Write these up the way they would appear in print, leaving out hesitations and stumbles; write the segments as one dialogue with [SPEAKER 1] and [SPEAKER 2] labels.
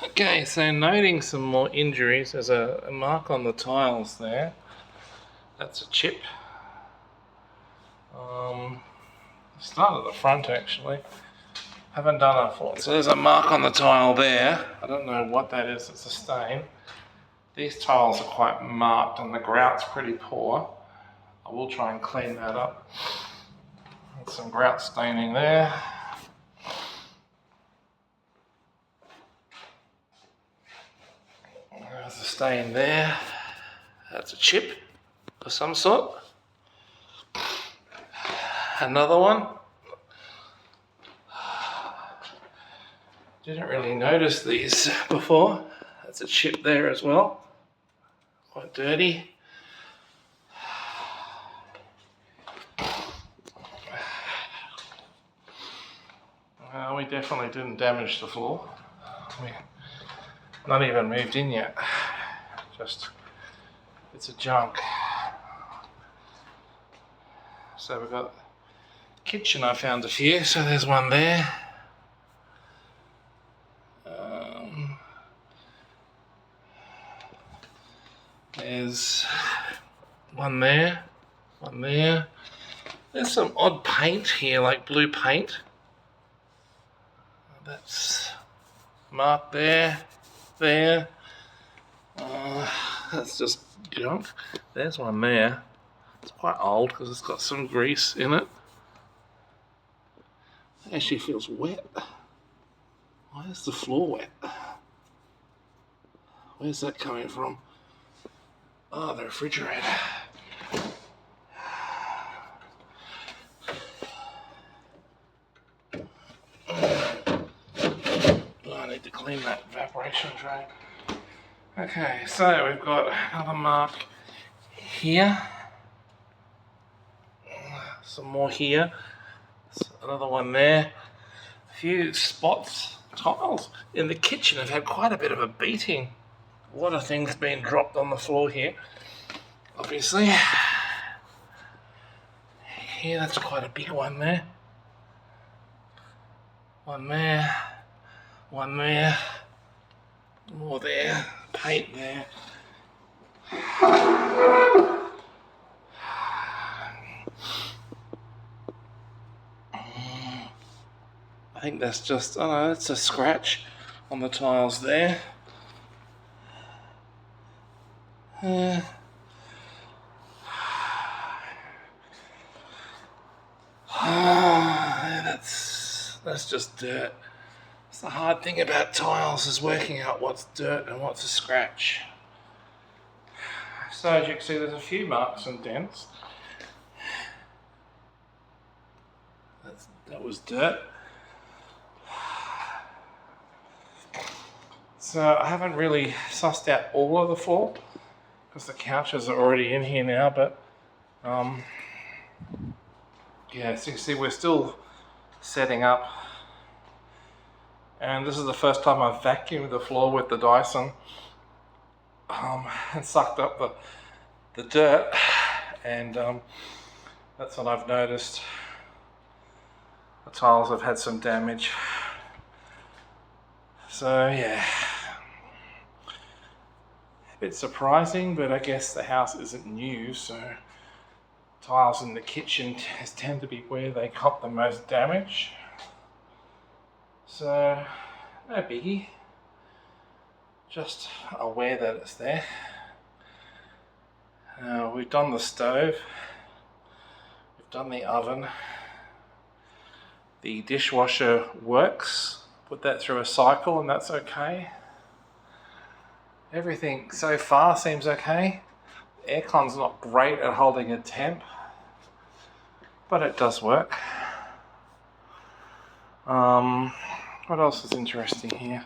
[SPEAKER 1] Okay, so noting some more injuries. There's a mark on the tiles there. That's a chip. Start at the front actually. Haven't done it before. So there's a mark on the tile there. I don't know what that is. It's a stain. These tiles are quite marked and the grout's pretty poor. I will try and clean that up. There's some grout staining there. There's a stain there. That's a chip of some sort. Another one. Didn't really notice these before. That's a chip there as well. Quite dirty. We definitely didn't damage the floor. We're not even moved in yet. Just bits of junk. So we've got kitchen. I found a few. So there's one there. There's one there. One there. There's some odd paint here, like blue paint. That's marked there. There. That's just junk. There's one there. It's quite old because it's got some grease in it. It actually feels wet. Why is the floor wet? Where's that coming from? Oh, the refrigerator. I need to clean that evaporation tray. Okay, so we've got another mark here. Some more here. Another one there. A few spots. Tiles in the kitchen have had quite a bit of a beating. A lot of things being dropped on the floor here. Obviously. Here, that's quite a big one there. One there. One there. More there. Paint there. I think that's just, oh no, that's a scratch on the tiles there. That's just dirt. It's the hard thing about tiles is working out what's dirt and what's a scratch. So as you can see, there's a few marks and dents. That was dirt. So I haven't really sussed out all of the floor because the couches are already in here now, but yeah, so you can see we're still setting up, and this is the first time I've vacuumed the floor with the Dyson and sucked up the dirt, and that's what I've noticed. The tiles have had some damage, so yeah, a bit surprising, but I guess the house isn't new, so tiles in the kitchen tend to be where they cop the most damage. So, no biggie. Just aware that it's there. We've done the stove. We've done the oven. The dishwasher works. Put that through a cycle and that's okay. Everything so far seems okay. Aircon's not great at holding a temp, but it does work. What else is interesting here?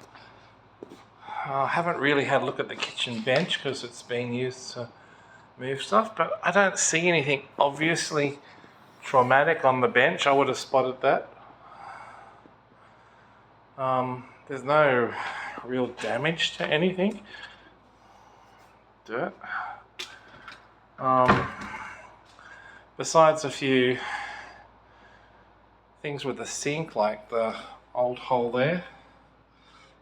[SPEAKER 1] I haven't really had a look at the kitchen bench because it's being used to move stuff, but I don't see anything obviously traumatic on the bench. I would have spotted that. There's no real damage to anything. Dirt. Besides a few things with the sink, like the old hole there,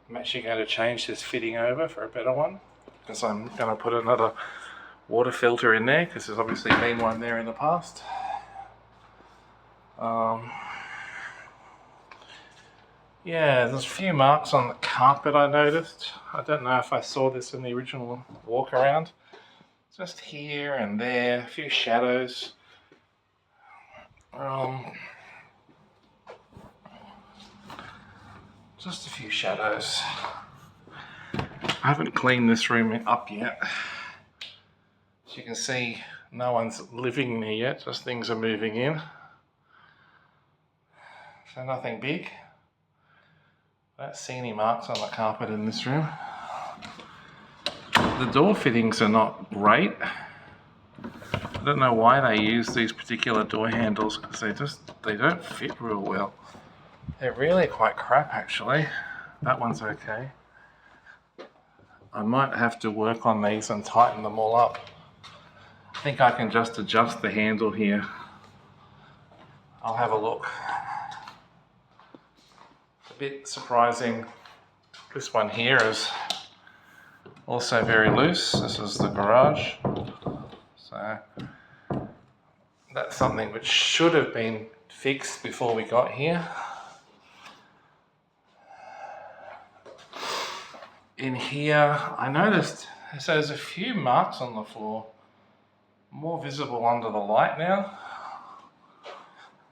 [SPEAKER 1] I'm actually going to change this fitting over for a better one, because I'm going to put another water filter in there, because there's obviously been one there in the past. Yeah, there's a few marks on the carpet I noticed. I don't know if I saw this in the original walk around. Just here and there, a few shadows. Just a few shadows. I haven't cleaned this room up yet. As you can see, no one's living there yet, just things are moving in. So nothing big. I don't see any marks on the carpet in this room. The door fittings are not great. I don't know why they use these particular door handles, because they don't fit real well. They're really quite crap actually. That one's okay. I might have to work on these and tighten them all up. I think I can just adjust the handle here. I'll have a look. A bit surprising. This one here is also very loose. This is the garage. So that's something which should have been fixed before we got here. In here, I noticed there's a few marks on the floor, more visible under the light now.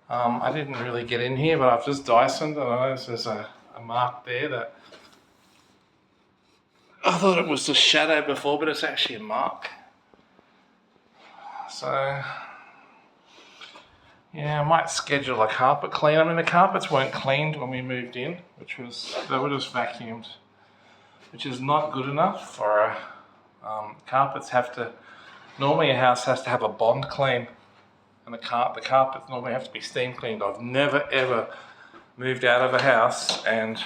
[SPEAKER 1] I didn't really get in here, but I've just Dysoned, and I noticed there's a mark there that I thought it was a shadow before, but it's actually a mark. So yeah, I might schedule a carpet clean. I mean, the carpets weren't cleaned when we moved in, they were just vacuumed, which is not good enough for carpets. Normally a house has to have a bond clean, and the carpets normally have to be steam cleaned. I've never ever moved out of a house and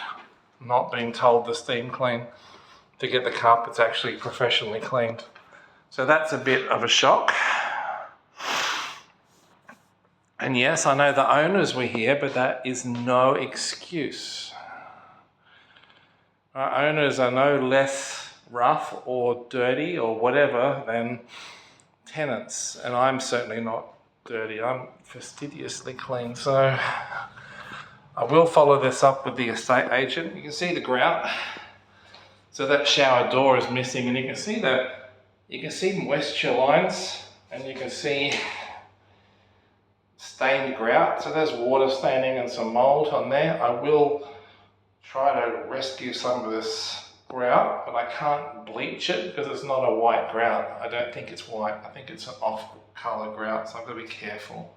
[SPEAKER 1] not been told to steam clean to get the carpets actually professionally cleaned. So that's a bit of a shock. And yes, I know the owners were here, but that is no excuse. Our owners are no less rough or dirty or whatever than tenants, and I'm certainly not dirty. I'm fastidiously clean. So I will follow this up with the estate agent. You can see the grout. So that shower door is missing, and you can see moisture lines, and you can see stained grout. So there's water staining and some mold on there. I will try to rescue some of this grout, but I can't bleach it because it's not a white grout. I don't think it's white. I think it's an off-color grout, so I've got to be careful.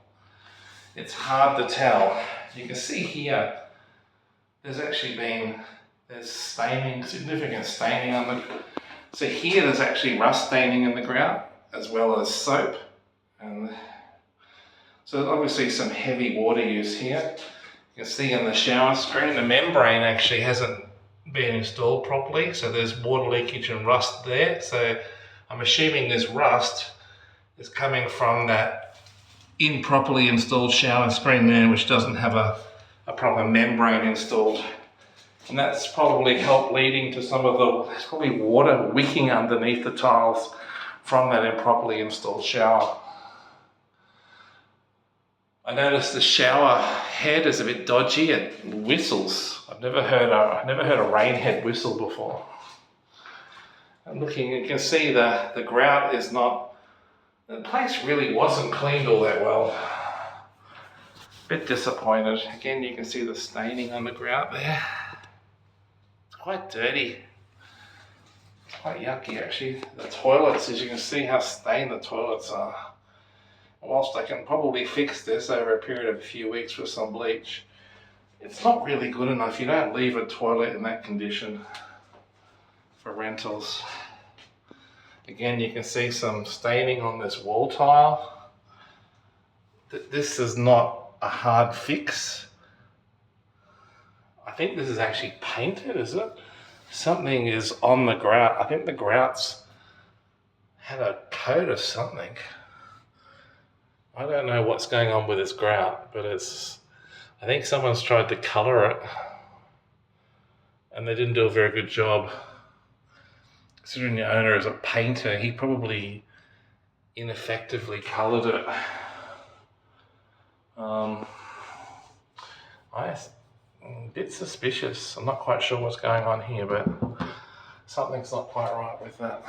[SPEAKER 1] It's hard to tell. You can see here, there's staining, significant staining on the. So here there's actually rust staining in the grout as well as soap, and so obviously some heavy water use here. You can see in the shower screen, the membrane actually hasn't been installed properly, so there's water leakage and rust there. So I'm assuming this rust is coming from that improperly installed shower screen there, which doesn't have a proper membrane installed. And that's probably helped leading to there's probably water wicking underneath the tiles from that improperly installed shower. I noticed the shower head is a bit dodgy. It whistles. I've never heard a rain head whistle before. And looking, you can see the grout is not. The place really wasn't cleaned all that well. Bit disappointed. Again, you can see the staining on the grout there. It's quite dirty. It's quite yucky actually. The toilets, as you can see how stained the toilets are. Whilst I can probably fix this over a period of a few weeks with some bleach, it's not really good enough. You don't leave a toilet in that condition for rentals. Again, you can see some staining on this wall tile. This is not a hard fix. I think this is actually painted, is it? Something is on the grout. I think the grout's had a coat of something. I don't know what's going on with this grout, but I think someone's tried to colour it. and they didn't do a very good job. Considering the owner is a painter, he probably ineffectively coloured it. I'm a bit suspicious. I'm not quite sure what's going on here, but something's not quite right with that.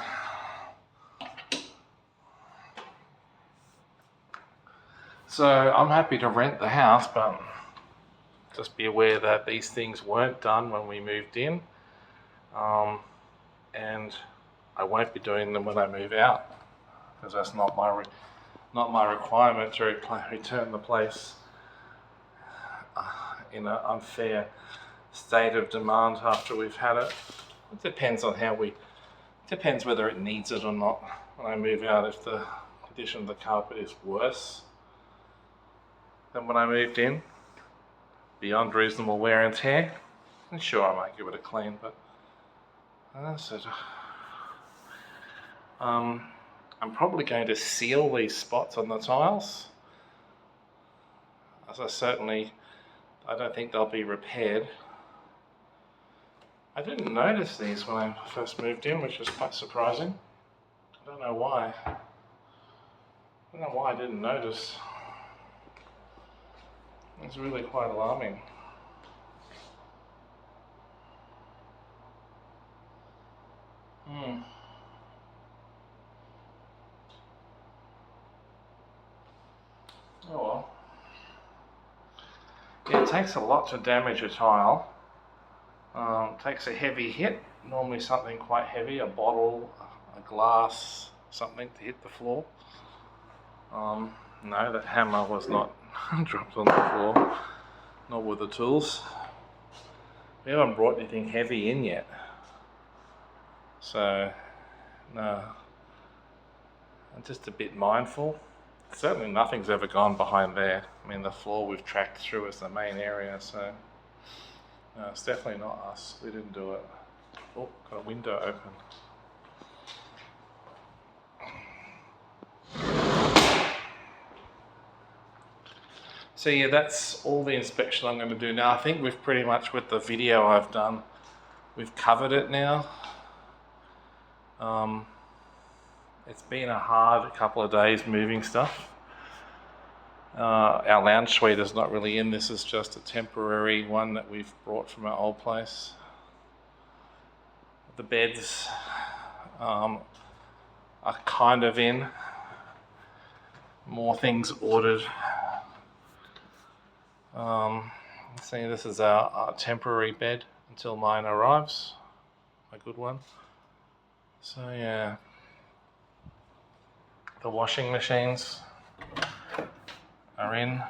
[SPEAKER 1] So I'm happy to rent the house, but just be aware that these things weren't done when we moved in, and I won't be doing them when I move out, because that's not my requirement to return the place in an unfair state of demand after we've had it. It depends on depends whether it needs it or not when I move out. If the condition of the carpet is worse than when I moved in, beyond reasonable wear and tear, and sure, I might give it a clean, but that's it. I'm probably going to seal these spots on the tiles, as I don't think they'll be repaired. I didn't notice these when I first moved in, which was quite surprising. I don't know why. I didn't notice. It's really quite alarming. Oh well. Yeah, it takes a lot to damage a tile. Takes a heavy hit, normally something quite heavy, a bottle, a glass, something to hit the floor. No, that hammer was not dropped on the floor, not with the tools. We haven't brought anything heavy in yet. So, no, I'm just a bit mindful. Certainly nothing's ever gone behind there. I mean, the floor we've tracked through is the main area, so no, it's definitely not us. We didn't do it. Oh, got a window open. So yeah, that's all the inspection I'm going to do now. I think we've pretty much, with the video I've done, we've covered it now. It's been a hard couple of days moving stuff. Our lounge suite is not really in. This is just a temporary one that we've brought from our old place. The beds are kind of in. More things ordered. See, this is our temporary bed until mine arrives. A good one. So yeah, the washing machines are in.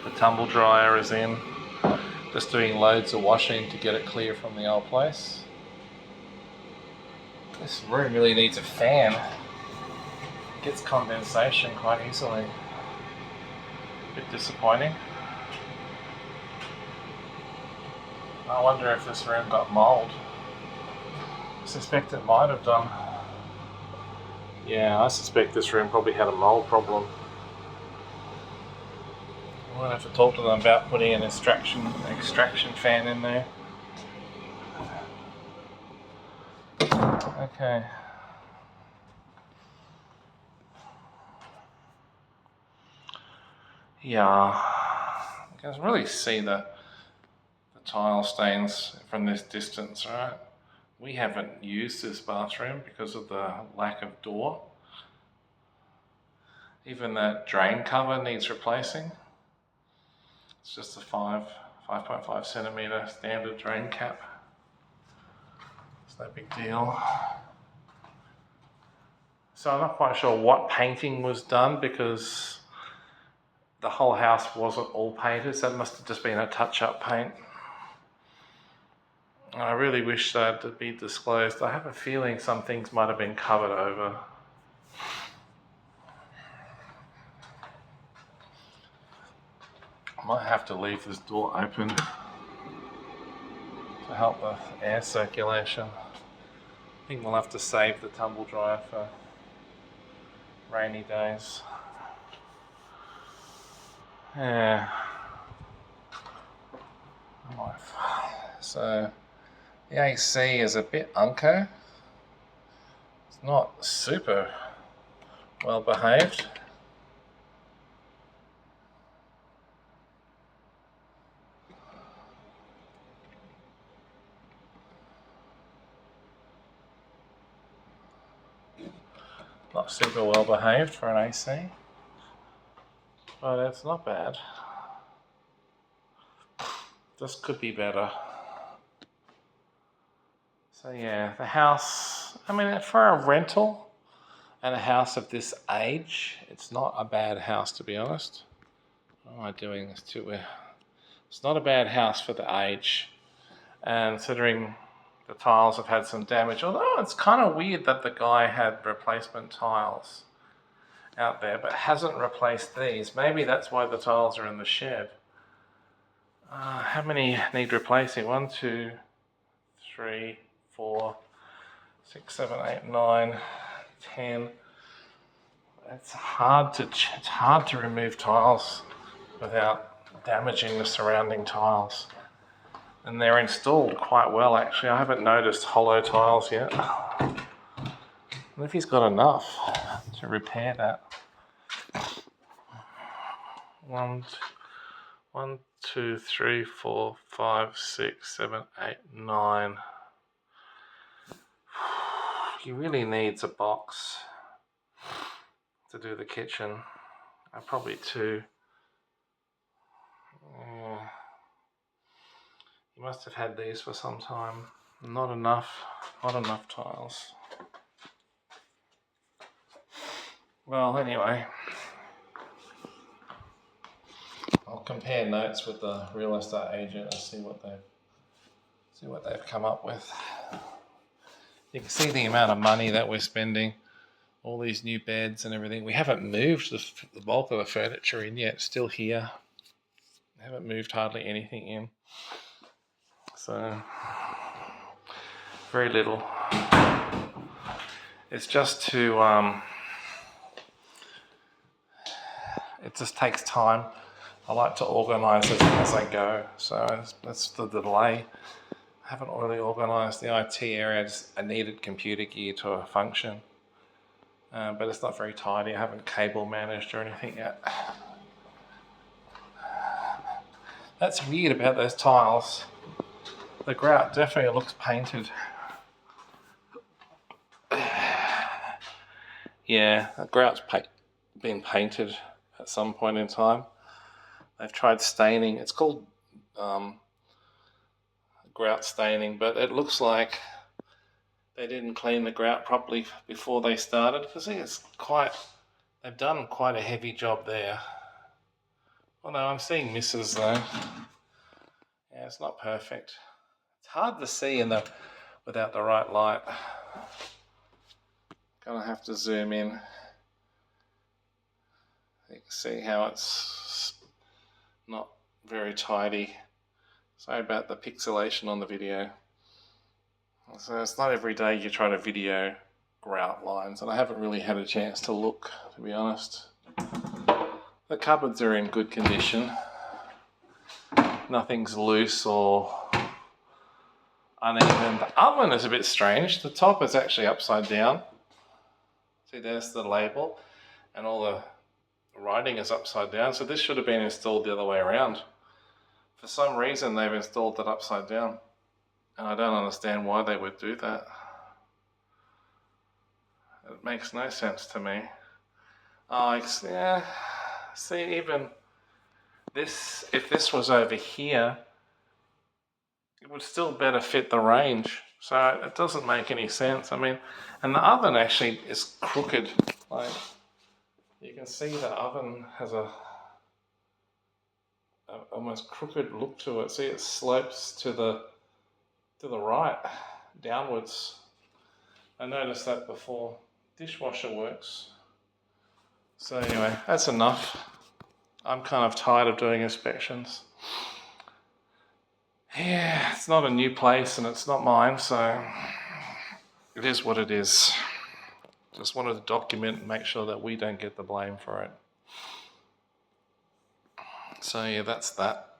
[SPEAKER 1] The tumble dryer is in. Just doing loads of washing to get it clear from the old place. This room really needs a fan. It gets condensation quite easily. A bit disappointing. I wonder if this room got mould. I suspect it might have done. Yeah, I suspect this room probably had a mould problem. I'm going to have to talk to them about putting an extraction fan in there. Okay. Yeah, you can really see the tile stains from this distance, right? We haven't used this bathroom because of the lack of door. Even that drain cover needs replacing. It's just a 5.5 centimetre standard drain cap. It's no big deal. So I'm not quite sure what painting was done, because the whole house wasn't all painted, so it must have just been a touch-up paint. I really wish that to be disclosed. I have a feeling some things might have been covered over. I might have to leave this door open to help the air circulation. I think we'll have to save the tumble dryer for rainy days. Yeah. So The AC is a bit unco. It's not super well behaved. Not super well behaved for an AC, but it's not bad. This could be better. So yeah, the house, I mean, for a rental and a house of this age, it's not a bad house, to be honest. What am I doing this to? It's not a bad house for the age, and considering the tiles have had some damage, although it's kind of weird that the guy had replacement tiles out there but hasn't replaced these. Maybe that's why the tiles are in the shed. How many need replacing? 1, 2, 3, 4, 6, 7, 8, 9, 10. It's hard to remove tiles without damaging the surrounding tiles. And they're installed quite well, actually. I haven't noticed hollow tiles yet. I wonder if he's got enough to repair that. 1, 2, 3, 4, 5, 6, 7, 8, 9. He really needs a box to do the kitchen. Probably 2. He must have had these for some time. Not enough tiles. Well, anyway, I'll compare notes with the real estate agent and see what they've come up with. You can see the amount of money that we're spending. All these new beds and everything. We haven't moved the bulk of the furniture in yet. It's still here. We haven't moved hardly anything in. So, very little. It's just it just takes time. I like to organise it as I go. So that's the delay. I haven't really organised the IT area. I needed computer gear to function. But it's not very tidy. I haven't cable managed or anything yet. That's weird about those tiles. The grout definitely looks painted. Yeah, the grout's been painted at some point in time. They've tried staining. It's called grout staining, but it looks like they didn't clean the grout properly before they started, because they've done quite a heavy job there. Well, no, I'm seeing misses though. Yeah, it's not perfect. It's hard to see without the right light. Gonna have to zoom in. You can see how it's not very tidy. Sorry about the pixelation on the video. So it's not every day you try to video grout lines, and I haven't really had a chance to look, to be honest. The cupboards are in good condition. Nothing's loose or uneven. The oven is a bit strange. The top is actually upside down. See, there's the label, and all the writing is upside down. So this should have been installed the other way around. For some reason, they've installed it upside down, and I don't understand why they would do that. It makes no sense to me. Yeah. See, even this, if this was over here, it would still better fit the range. So it doesn't make any sense. I mean, and the oven actually is crooked. Like, you can see the oven has a almost crooked look to it. See, it slopes to the right, downwards. I noticed that before. Dishwasher works. So anyway, that's enough. I'm kind of tired of doing inspections. Yeah, it's not a new place and it's not mine, so it is what it is. Just wanted to document and make sure that we don't get the blame for it. So yeah, that's that.